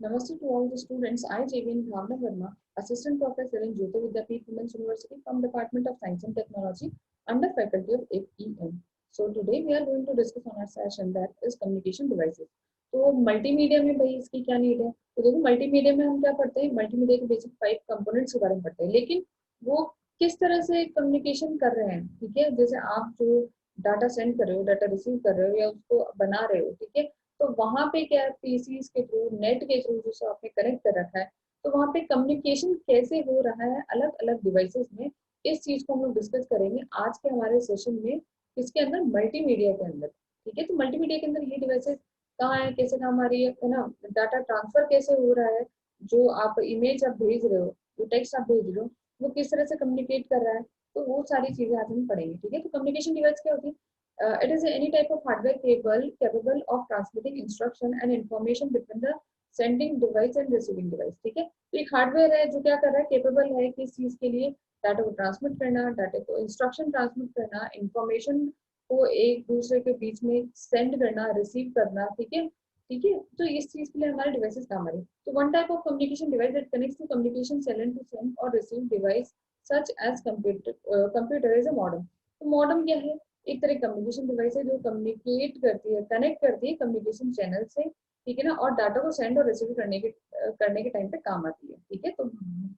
Namaste to all the students. I, JVN Bhavna Verma, Assistant Professor in Jyoti Vidyapeeth Women's University from Department of Science and Technology under Faculty of FEM. So today we are going to discuss on our session that is communication devices. तो multimedia में भाई इसकी क्या need है? तो देखो multimedia में हम क्या पढ़ते हैं, मल्टीमीडिया के बेसिक 5 कंपोनेंट्स के बारे में पढ़ते हैं, लेकिन वो किस तरह से कम्युनिकेशन कर रहे हैं, ठीक है? जैसे आप जो डाटा सेंड कर रहे हो, डाटा रिसीव कर रहे हो या उसको बना रहे हो, ठीक है? तो वहां पे क्या है, पीसीस के थ्रू, नेट के थ्रू जो आपने कनेक्ट कर रखा है, तो वहां पे कम्युनिकेशन कैसे हो रहा है अलग अलग डिवाइसेस में, इस चीज को हम लोग डिस्कस करेंगे आज के हमारे सेशन में। इसके अंदर मल्टीमीडिया के अंदर, ठीक है? तो मल्टीमीडिया के अंदर ये डिवाइसेस कहाँ है, कैसे काम आ रही है ना, डाटा ट्रांसफर कैसे हो रहा है, जो आप इमेज आप भेज रहे हो, जो टेक्स्ट आप भेज रहे हो, वो किस तरह से कम्युनिकेट कर रहा है, तो वो सारी चीजें आज हम पढ़ेंगे, ठीक है? तो कम्युनिकेशन डिवाइस क्या होती है? It is any type of hardware cable capable of transmitting instruction and information between the sending device and receiving device, ठीक है? तो एक हार्डवेयर है जो क्या कर रहा है, केपेबल है किस चीज के लिए, डाटा को ट्रांसमिट करना, डाटा को इंस्ट्रक्शन ट्रांसमिट करना, इंफॉर्मेशन को एक दूसरे के बीच में सेंड करना, रिसीव करना, ठीक है? ठीक है, तो इस चीज के लिए हमारे डिवाइसेस काम आ रही है। तो one type of communication device that connects to communication सेलेंट टू सेंड और receive device such as computer is a modem. तो मॉडम क्या है? एक तरह कम्युनिकेशन डिवाइस है जो कम्युनिकेट करती है, कनेक्ट करती है कम्युनिकेशन चैनल से, ठीक है ना, और डाटा को सेंड और रिसीव करने के टाइम पे काम आती है, ठीक है? तो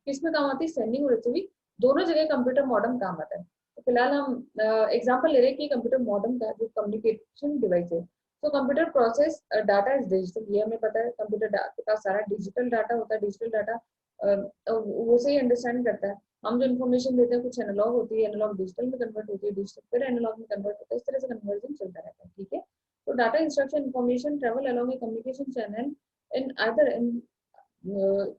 किस में काम आती है? सेंडिंग और रिसीविंग दोनों जगह कंप्यूटर मॉडम काम आता है। तो फिलहाल हम एग्जांपल ले रहे हैं कि कंप्यूटर मॉडम का जो कम्युनिकेशन डिवाइस है, तो computer process data is digital, ये हमें पता है। कंप्यूटर के पास सारा डिजिटल डाटा होता है, डिजिटल डाटा वो से ही अंडरस्टैंड करता है। हम जो इन्फॉर्मेशन देते हैं कुछ एनालॉग होती है, एनालॉग डिजिटल में कन्वर्ट होती है, डिजिटल फिर एनालॉग में कन्वर्ट होता है, इस तरह से कन्वर्जन चलता रहता है, ठीक है? तो data instruction information travel along A communication channel in other in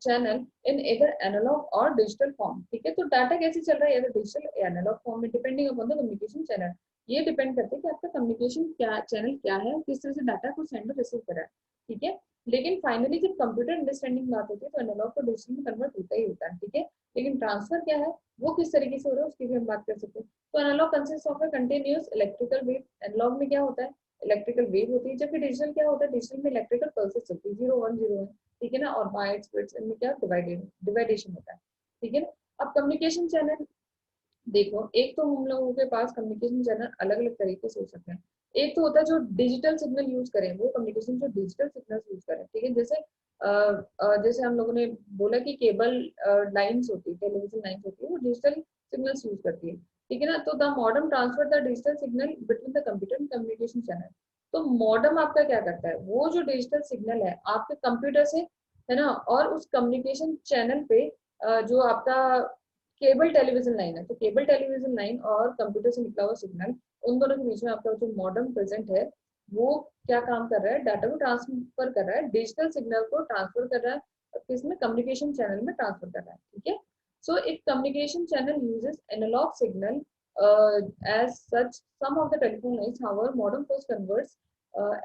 channel in इधर एनालॉग और डिजिटल फॉर्म, ठीक है? तो डाटा कैसे चल रहा है, अगर डिजिटल या एनालॉग फॉर्म में, depending upon the communication channel. ये डिपेंड करता है कि आपका कम्युनिकेशन क्या चैनल क्या है, किस तरह से डाटा को सेंड और रिसीव कर रहा है, ठीक है? लेकिन फाइनली जब कंप्यूटर अंडरस्टैंडिंग बात होती है तो एनालॉग को डिजिटल में कन्वर्ट होता ही होता है, ठीक है? लेकिन ट्रांसफर क्या है, वो किस तरीके से हो रहा है, उसकी भी हम बात कर सकते हैं। तो analog consist of a continuous electrical wave. Analog में क्या होता है? इलेक्ट्रिकल वेव होती है, जबकि डिजिटल क्या होता है? डिजिटल में इलेक्ट्रिकल पल्सेस चलती है, 0 1 0 1, ठीक है ना, और बाइट्स बिट्स, इनमें क्या डिवाइडेशन होता है, ठीक है ना? अब कम्युनिकेशन चैनल देखो, एक तो हम लोगों के पास कम्युनिकेशन चैनल अलग अलग तरीके से हो सकते हैं। एक तो होता है जो डिजिटल सिग्नल यूज करें, वो कम्युनिकेशन जो डिजिटल सिग्नल यूज करें, ठीक है? जैसे जैसे हम लोगों ने बोला कि केबल लाइंस होती है, टेलीविजन लाइंस होती है, वो डिजिटल सिग्नल्स यूज करती है, ठीक है ना? तो the modern transfer the digital signal between the computer and communication channel. तो मॉडर्न आपका क्या करता है, वो जो डिजिटल सिग्नल है आपके कंप्यूटर से, है ना, और उस कम्युनिकेशन चैनल पे जो आपका केबल टेलीविजन लाइन है, तो केबल टेलीविजन लाइन और कंप्यूटर से निकला हुआ सिग्नल, उन दोनों के बीच में आपका जो मॉडर्न प्रेजेंट है, वो क्या काम कर रहा है? डाटा को ट्रांसफर कर रहा है, डिजिटल सिग्नल को ट्रांसफर कर रहा है, किसमें? कम्युनिकेशन चैनल में ट्रांसफर कर रहा है, ठीक है? So if communication channel uses analog signal as such, some of the telephone lines, however, modern first converts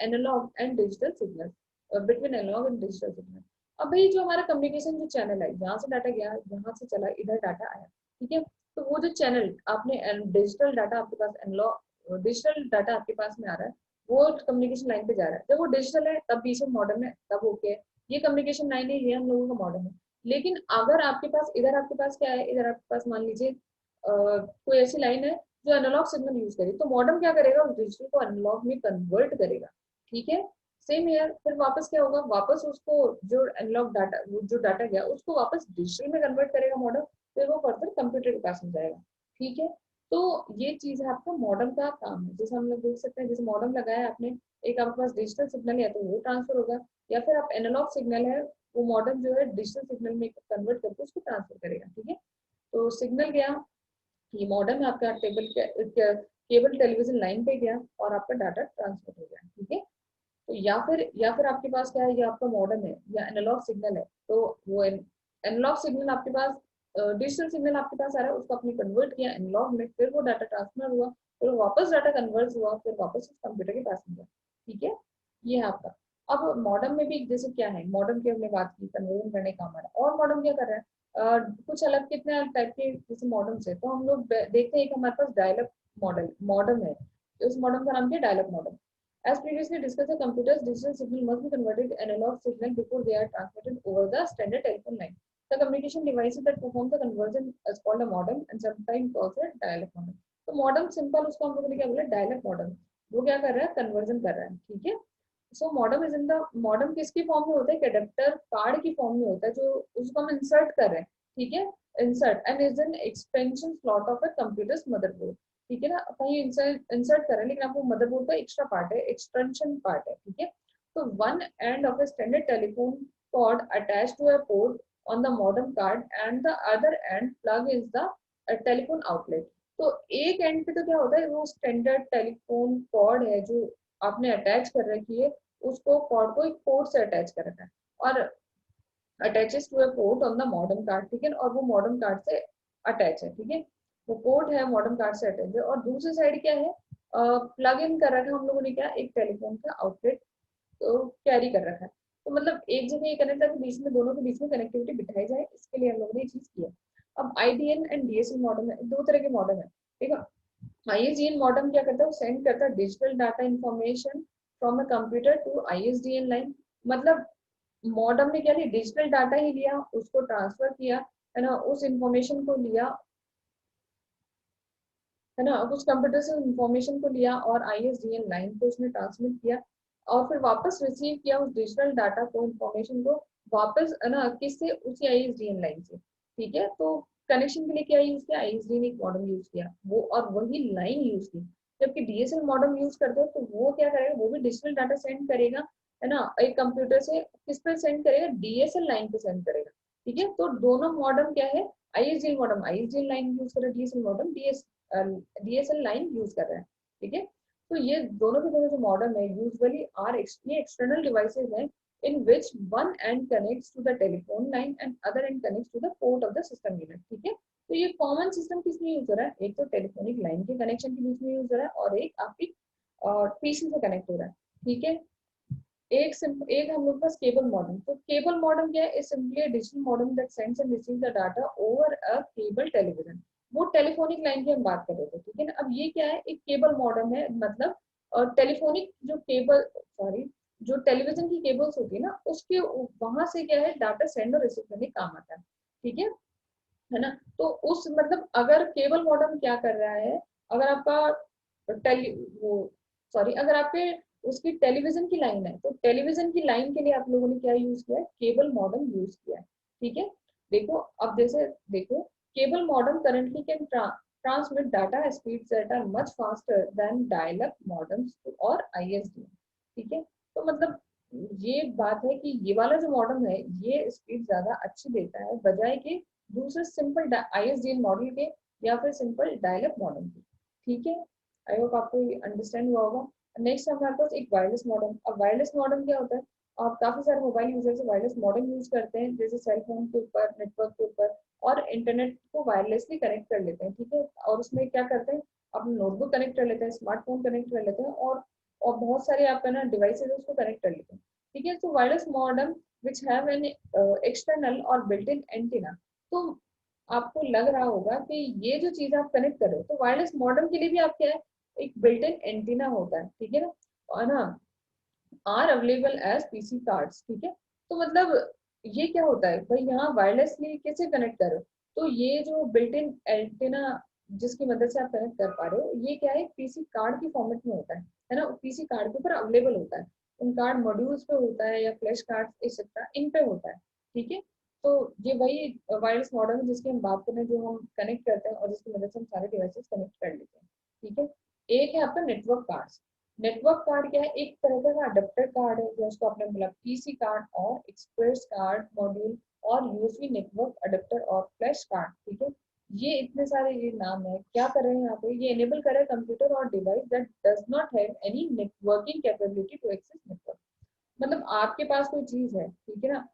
analog and digital signal between analog and digital signal। अब भाई जो हमारा कम्युनिकेशन जो चैनल है, यहाँ से डाटा गया, यहाँ से चला, इधर डाटा आया, ठीक है? तो वो जो चैनल आपने डिजिटल डाटा आपके पास, एनालॉग डिजिटल डाटा आपके पास में आ रहा है, वो कम्युनिकेशन लाइन पे जा रहा है। जब वो डिजिटल है तब बीच में मॉडर्न है, तब ओके है, ये कम्युनिकेशन लाइन है, ये हम लोगों का मॉडर्न है। लेकिन अगर आपके पास इधर, आपके पास क्या है, इधर आपके पास मान लीजिए कोई ऐसी लाइन है जो एनालॉग सिग्नल यूज करे, तो मॉडर्न क्या करेगा? उस डिजिटल को एनालॉग में कन्वर्ट करेगा, ठीक है? सेम ईयर फिर वापस क्या होगा, वापस उसको जो एनालॉग डाटा, जो डाटा गया, उसको वापस डिजिटल में कन्वर्ट करेगा मॉडर्न, फिर वो फर्दर कंप्यूटर के पास में जाएगा, ठीक है? तो ये चीज है आपका मॉडर्न का काम है। जैसे हम लोग देख सकते हैं, जैसे मॉडर्न लगाया आपने, एक आपके पास डिजिटल सिग्नल है तो वो ट्रांसफर होगा, या फिर आप एनालॉग सिग्नल है, वो मॉडर्न जो है डिजिटल सिग्नल में कन्वर्ट करके उसको ट्रांसफर करेगा, ठीक है? तो सिग्नल गया, ये मॉडर्न आपका केबल टेलीविजन लाइन पे गया और आपका डाटा ट्रांसफर हो गया, ठीक है? तो या फिर आपके पास क्या है, ये आपका मॉडर्न है या एनालॉग सिग्नल है, तो वो एनालॉग सिग्नल आपके पास, डिजिटल सिग्नल आपके पास आ रहा है, उसको आपने कन्वर्ट किया एनालॉग में, फिर वो डाटा ट्रांसफर हुआ, फिर वापस डाटा कन्वर्ट हुआ, फिर वापस उस कंप्यूटर के पास में गया, ठीक है? ये है आपका। अब मॉडर्न में भी जैसे क्या है, मॉडर्न की हमने बात की, कन्वर्जन करने का हमारा, और मॉडर्न क्या कर रहा है? कुछ अलग कितने अलग टाइप के जैसे मॉडर्न है, तो हम लोग देखते हैं कि हमारे पास डायलॉग मॉडल मॉडर्न है, उस मॉडर्न का नाम क्या है? Dialogue model. As previously discussed, the computer's digital signal must be converted analog signal before they are transmitted over the standard telephone line. The communication devices that perform the conversion is called a modem and sometimes also a dial-up modem. तो modem simple उसको हम लोगों ने क्या बोला, dial-up modem. वो क्या कर रहा है, कन्वर्जन कर रहा है. ठीक है. So modem is in the, modem किसकी फॉर्म में होता है, अडेप्टर कार्ड की फॉर्म में होता है, जो उसको हम इंसर्ट कर रहे हैं. ठीक है. Insert and is an expansion slot of a computers motherboard. ठीक है ना, कहीं इंसर्ट करें, लेकिन आपको मदरबोर्ड का एक्स्ट्रा पार्ट है, एक्सटेंशन पार्ट है. ठीक है. तो one end of a standard telephone cord attached to a port on the modern card and the other end plug is the telephone outlet. तो एक एंड पे तो क्या होता है, वो स्टैंडर्ड टेलीफोन कॉर्ड है जो आपने अटैच कर रखी है, उसको कॉर्ड को एक पोर्ट से अटैच कर रखा है और attaches to a port on the modern card. ठीक है. और वो मॉडर्न कार्ड से अटैच है. ठीक है. वो पोर्ट है मॉडर्न कार्ड से अटैच है. और दूसरी साइड क्या है, प्लग इन कर रखा है हम लोगों ने, क्या, एक टेलीफोन का आउटलेट तो कैरी कर रखा है. तो मतलब एक जगह ये कनेक्ट है, बीच में, दोनों के बीच में कनेक्टिविटी बिठाई जाए, इसके लिए हम लोगों ने ये चीज किया. अब आईडीएन एंड डीएसएल मॉडम है, दो तरह के मॉडम है. ठीक है. ISDN मॉडम क्या करता है, वो सेंड करता है digital data information from a computer to ISDN line. मतलब मॉडम ने क्या लिया, डिजिटल डाटा ही लिया, उसको ट्रांसफर किया, है ना, उस इंफॉर्मेशन को लिया, है ना, उस कंप्यूटर से इंफॉर्मेशन को लिया और ISDN लाइन पे उसने ट्रांसमिट किया और फिर वापस रिसीव किया उस डिजिटल डाटा को, इंफॉर्मेशन को वापस, है ना, किससे, उसी ISDN लाइन से. ठीक है. तो कनेक्शन के लिए क्या यूज किया, ISDN एक मॉडम यूज किया वो, और वही लाइन यूज की. जबकि DSL मॉडम यूज करते हो तो वो क्या करेगा, वो भी डिजिटल डाटा सेंड करेगा, है ना, एक कंप्यूटर से किस पे सेंड करेगा, DSL लाइन पे सेंड करेगा. ठीक है. तो दोनों मॉडम क्या है, ISDN modem ISDN line use कर रहा है, DSL modem DSL line use कर रहा है. ठीक है. तो ये दोनों के दोनों जो मॉडर्न है यूजुअली आर ये एक्सटर्नल डिवाइसेस हैं in which one end connects to the telephone line and other end connects to the port of the system unit. ठीक है. तो ये कॉमन सिस्टम किस में यूज हो रहा है, एक तो टेलीफोनिक लाइन के कनेक्शन के बीच में यूज हो रहा है और एक आपकी पीसी से कनेक्ट हो रहा है. ठीक है. एक हम लोग पास केबल मॉडम. तो केबल मॉडम क्या है, is simply a digital modem that sends and receives the data over a cable television. वो टेलीफोनिक लाइन की हम बात कर रहे थे. ठीक है ना. अब ये क्या है, एक केबल मॉडम है, मतलब टेलीफोनिक जो केबल, सॉरी, जो टेलीविजन की केबल्स होती है ना, उसके वहां से क्या है, डाटा सेंड और रिसीव करने काम आता है. ठीक है ना. तो उस मतलब अगर केबल मॉडम क्या कर रहा है, अगर आपका टेली वो सॉरी अगर आपके उसकी टेलीविजन की लाइन है, तो टेलीविजन की लाइन के लिए आप लोगों ने क्या यूज किया है, केबल मॉडम यूज किया है. ठीक है. देखो, अब जैसे देखो, cable modem currently can transmit data speeds that are much faster than dial up modems और ISDN. ठीक है. तो मतलब ये बात है कि ये वाला जो मॉडम है, ये स्पीड ज्यादा अच्छी देता है बजाय के दूसरे सिंपल ISDN मॉडल के या फिर सिंपल डायल अप मॉडल के. ठीक है. आई होप आपको ये अंडरस्टैंड हुआ होगा. नेक्स्ट हमारे पास एक वायरलेस मॉडम. अब वायरलेस मॉडम क्या होता है, आप काफी सारे mobile users wireless modem use करते हैं, जैसे सेल फोन के ऊपर, नेटवर्क के ऊपर, और इंटरनेट को वायरलेसली कनेक्ट कर लेते हैं. ठीक है. और उसमें क्या करते हैं, अपने नोटबुक कनेक्ट कर लेते हैं, स्मार्टफोन कनेक्ट कर लेते हैं, और बहुत सारे आपका ना डिवाइसेज उसको कनेक्ट कर लेते हैं. ठीक है. तो wireless modem which have an external और बिल्ट इन एंटीना. तो आपको लग रहा होगा कि ये जो चीज आप कनेक्ट कर रहे हो, तो वायरलेस मॉडम के लिए भी आप क्या है, एक बिल्ट इन एंटीना होता है. ठीक है ना. और ना are available as PC cards. ठीक है. तो मतलब ये क्या होता है भाई, यहाँ वायरलेसली कैसे कनेक्ट करो, तो ये जो बिल्ट इन एंटीना जिसकी मदद से आप कनेक्ट कर पा रहे हो, ये क्या है, पीसी कार्ड की फॉर्मेट में होता है ना, पीसी कार्ड के ऊपर अवेलेबल होता है, उन कार्ड मॉड्यूल्स पे होता है या फ्लैश कार्ड एक्सेट्रा इन पे होता है. ठीक है. तो ये वही वायरलेस मॉडल है जिसकी हम बात कर रहे हैं, जो हम कनेक्ट करते हैं और जिसकी मदद से हम सारे डिवाइसेस कनेक्ट कर लेते हैं. ठीक है. एक है आपका नेटवर्क कार्ड. नेटवर्क कार्ड क्या है, एक तरह का अडेप्टर कार्ड है, जो उसको आपने बोला पीसी कार्ड और एक्सप्रेस कार्ड मॉड्यूल और यूएसबी नेटवर्क अडेप्टर और फ्लैश कार्ड. ठीक है. ये इतने सारे ये नाम है, क्या कर रहे हैं यहाँ पे, ये एनेबल कर रहे हैं कंप्यूटर और device that does not have any networking capability to access network. मतलब आपके पास कोई चीज है, ठीक है ना,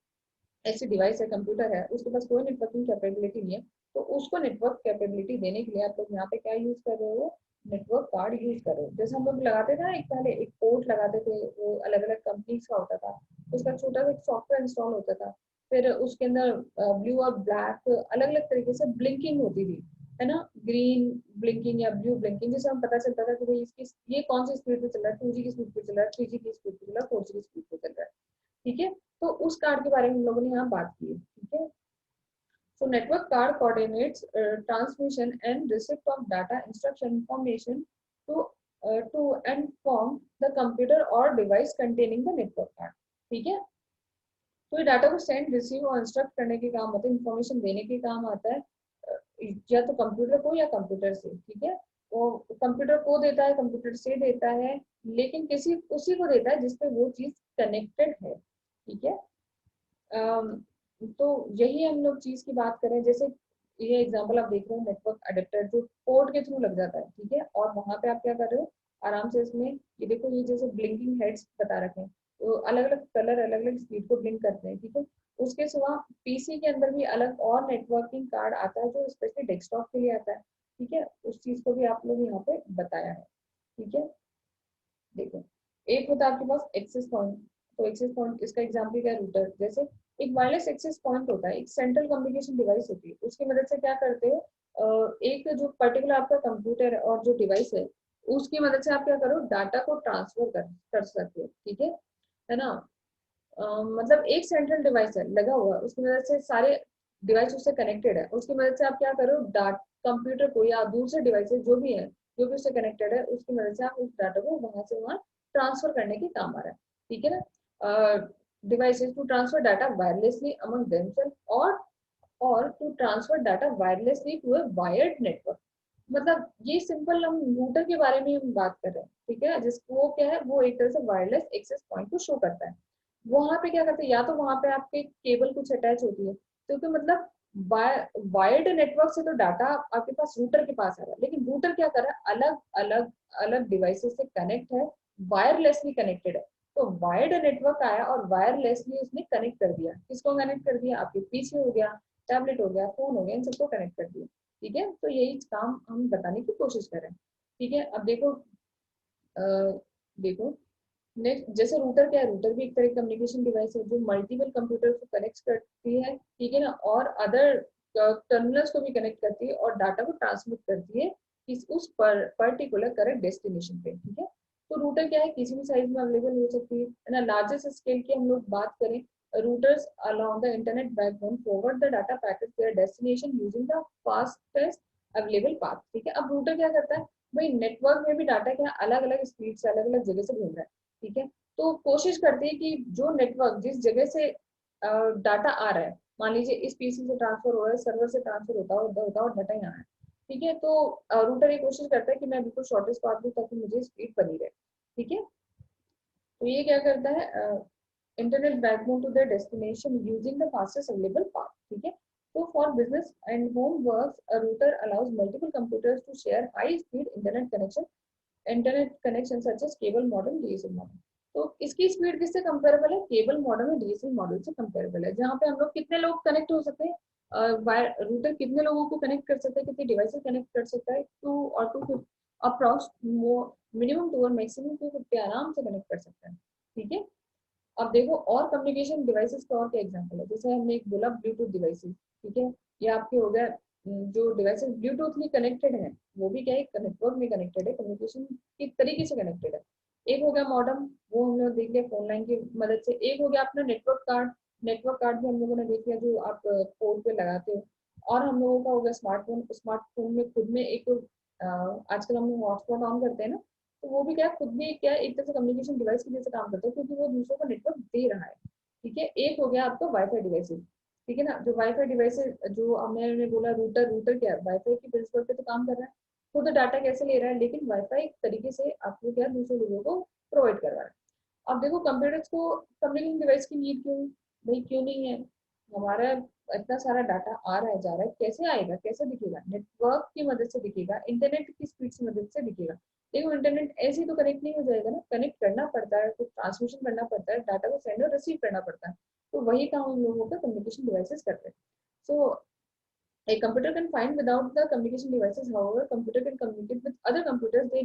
ऐसी डिवाइस है, कंप्यूटर है, उसके पास कोई नेटवर्किंग कैपेबिलिटी नहीं है, तो उसको नेटवर्क कैपेबिलिटी देने के लिए आप लोग यहाँ पे क्या यूज कर रहे हो, नेटवर्क कार्ड यूज कर रहे हो. जैसे हम लोग लगाते थे ना, एक पहले एक पोर्ट लगाते थे, वो अलग अलग कंपनीज का होता था, उसका छोटा सा सॉफ्टवेयर इंस्टॉल होता था, फिर उसके अंदर ब्लू और ब्लैक अलग अलग तरीके से ब्लिंकिंग होती थी. है ना, ग्रीन ब्लिंकिंग या ब्लू ब्लिंकिंग, जिससे हम पता चलता था कि भाई इसकी ये कौन सी स्पीड पे चल रहा है, 2G की स्पीड पे चल रहा है, 3G की स्पीड पे चल रहा है, 4G की स्पीड पे चल रहा है। ठीक है, तो उस कार्ड के बारे में हम लोगों ने यहाँ बात की है। ठीक है, so network card coordinates transmission and receipt of data instruction information to and from the computer or device containing the network card. ठीक है, तो ये डाटा को सेंड रिसीव और इंस्ट्रक्ट करने के काम आता है, इंफॉर्मेशन देने के काम आता है, या तो कंप्यूटर को या कंप्यूटर से। ठीक है, वो कंप्यूटर को देता है, कंप्यूटर से देता है, लेकिन किसी उसी को देता है जिसपे वो चीज कनेक्टेड है। ठीक है, तो यही हम लोग चीज की बात करें, जैसे ये एग्जांपल आप देख रहे हो, नेटवर्क अडेप्टर जो पोर्ट के थ्रू लग जाता है। ठीक है, और वहां पे आप क्या कर रहे हो, आराम से इसमें ये देखो, ये जैसे ब्लिंकिंग हेड्स बता रखे हैं, तो अलग अलग कलर अलग अलग स्पीड को ब्लिंक करते हैं। ठीक है, उसके सिवा पीसी के अंदर भी अलग और नेटवर्किंग कार्ड आता है जो स्पेशली डेस्कटॉप के लिए आता है। ठीक है, उस चीज को भी आप लोग यहाँ पे बताया है। ठीक है, देखो, एक होता है आपके पास एक्सेस पॉइंट, तो एक्सेस पॉइंट इसका एग्जांपल क्या है, रूटर। जैसे एक वायरलेस एक्सेस पॉइंट होता है, एक सेंट्रल कम्युनिकेशन डिवाइस होती है, उसकी मदद से क्या करते हो, एक जो पर्टिकुलर आपका कंप्यूटर है और जो डिवाइस है, उसकी मदद से आप क्या करो, डाटा को ट्रांसफर कर सकते हो। ठीक है ना, मतलब एक सेंट्रल डिवाइस है लगा हुआ, उसकी मदद से सारे डिवाइस उससे कनेक्टेड है, उसकी मदद से आप क्या करो, कंप्यूटर को या दूसरे डिवाइसेस जो भी है, जो भी उससे कनेक्टेड है, उसकी मदद से आप उस डाटा को वहां से वहां ट्रांसफर करने के काम आ रहा है। ठीक है ना, devices to transfer data wirelessly among themselves और to transfer data wirelessly to a wired network. मतलब ये सिंपल हम रूटर के बारे में हम बात कर रहे हैं। ठीक है, जिसको क्या है, वो एक तरह से वायरलेस एक्सेस पॉइंट को शो करता है। वहां पे क्या करते हैं, या तो वहां पे आपके केबल कुछ अटैच होती है, क्योंकि मतलब वायर्ड नेटवर्क से तो डाटा आपके पास रूटर के पास आ रहा है, लेकिन रूटर क्या कर रहा है, अलग अलग अलग डिवाइसेस से कनेक्ट है, वायरलेसली कनेक्टेड है। तो वायर्ड नेटवर्क आया और वायरलेसली उसने कनेक्ट कर दिया, किसको कनेक्ट कर दिया, आपके पीसी हो गया, टैबलेट हो गया, फोन हो गया, इन सबको कनेक्ट कर दिया। ठीक है, तो यही काम हम बताने की कोशिश करें। ठीक है, अब देखो, देखो नेक्स्ट, जैसे रूटर क्या है, रूटर भी एक तरह की कम्युनिकेशन डिवाइस है जो मल्टीपल कंप्यूटर को कनेक्ट करती है। ठीक है ना, और अदर टर्मिनल्स को भी कनेक्ट करती है और डाटा को ट्रांसमिट करती है उस पर्टिकुलर करेक्ट डेस्टिनेशन पे। ठीक है, तो रूटर क्या है, किसी भी साइज में अवेलेबल हो सकती है ना। लार्जेस्ट स्केल की हम लोग बात करें, routers along the internet backbone forward the data packets to their destination using the fastest available path। ठीक है, अब रूटर क्या करता है, भाई नेटवर्क में भी डाटा क्या अलग अलग स्पीड से अलग अलग जगह से घूम रहा है। ठीक है, तो कोशिश करते हैं कि जो नेटवर्क जिस जगह से डाटा आ रहा है, मान लीजिए इस पीसी से ट्रांसफर हो रहा है, सर्वर से ट्रांसफर होता और डाटा यहाँ है। ठीक है, तो रूटर ये कोशिश करता है कि मैं बिल्कुल शॉर्टेस्ट पाथ दूं ताकि मुझे स्पीड बनी रहे। ठीक है, तो ये क्या करता है, internet backbone to their destination using the fastest available path. ठीक है, तो for business and home works a router allows multiple computers to share high speed internet connection such as cable modem, DSL modem. तो इसकी speed किससे comparable है, cable modem और DSL model से comparable है, जहाँ पे हम लोग कितने लोग कनेक्ट हो सकते हैं, रूटर कितने लोगों को कनेक्ट कर सकते हैं, कितने डिवाइसेस कनेक्ट कर सकता है, टू और टू अप्रॉक्स मिनिमम टू और मैक्सिमम 250 आराम से कनेक्ट कर सकता है। ठीक है, अब देखो और कम्युनिकेशन डिवाइसेस का और क्या एग्जांपल है, जैसे हमने एक बोला ब्लूटूथ डिवाइसेस। ठीक है, ये आपके हो गए जो डिवाइसेस ब्लूटूथ कनेक्टेड है, वो भी क्या है, नेटवर्क में कनेक्टेड है, कम्युनिकेशन की तरीके से कनेक्टेड है। एक हो गया मॉडेम, वो हम लोग देख लिया फोन लाइन की मदद से। एक हो गया अपना नेटवर्क कार्ड, नेटवर्क कार्ड भी हम लोगों ने देख लिया जो आप पोर्ट पे लगाते हो। और हम लोगों का हो गया स्मार्टफोन, स्मार्टफोन में खुद में एक आजकल हम लोग हॉटस्पॉट ऑन करते हैं ना, तो वो भी क्या खुद भी क्या एक तरह से कम्युनिकेशन डिवाइस की जैसे काम करता है, क्योंकि वो दूसरों को नेटवर्क दे रहा है। ठीक है, एक हो गया आपका वाईफाई डिवाइसेस। ठीक है ना, जो वाईफाई डिवाइसेस जो हमने बोला, रूटर रूटर क्या है, वाईफाई की प्रिंसिपल पे तो काम कर रहा है, खुद डाटा कैसे ले रहा है, लेकिन वाईफाई एक तरीके से आपको क्या दूसरे लोगों को प्रोवाइड कर रहा है। अब देखो कंप्यूटर्स को कम्युनिकेशन डिवाइस की नीड क्यों, भाई क्यों नहीं है, हमारा इतना सारा डाटा आ रहा है जा रहा है, कैसे आएगा, कैसे दिखेगा, नेटवर्क की मदद से दिखेगा, इंटरनेट की स्पीड की मदद से दिखेगा। देखो इंटरनेट ऐसे ही तो कनेक्ट नहीं हो जाएगा ना, कनेक्ट करना पड़ता है, कुछ ट्रांसमिशन करना पड़ता है, डाटा को सेंड और रिसीव करना पड़ता है। तो वही काम हम लोगों का कम्युनिकेशन डिवाइसेस करते हैं। सो a computer can find without the communication devices. However, computer can communicate with other computers they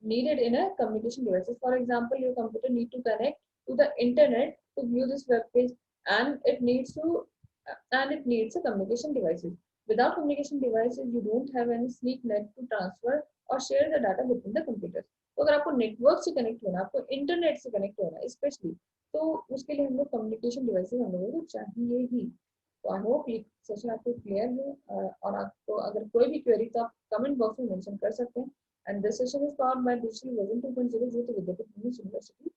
needed in a communication devices. For example, your computer need to connect to the internet to view this web page, and it needs a communication devices. Without communication devices, you don't have any sleek net to transfer or share the data between the computers. तो अगर आपको network से connect होना, आपको internet से connect होना है specially, तो उसके लिए हम लोग कम्युनिकेशन डिवाइसेस हम लोगों को चाहिए ही. तो आई होप ये सेशन आपको क्लियर है, और आपको अगर कोई भी क्वेरी तो आप कमेंट बॉक्स में मेंशन कर सकते हैं. And this session is powered by digital version 2.0 जो तो विद्यापीठ यूनिवर्सिटी.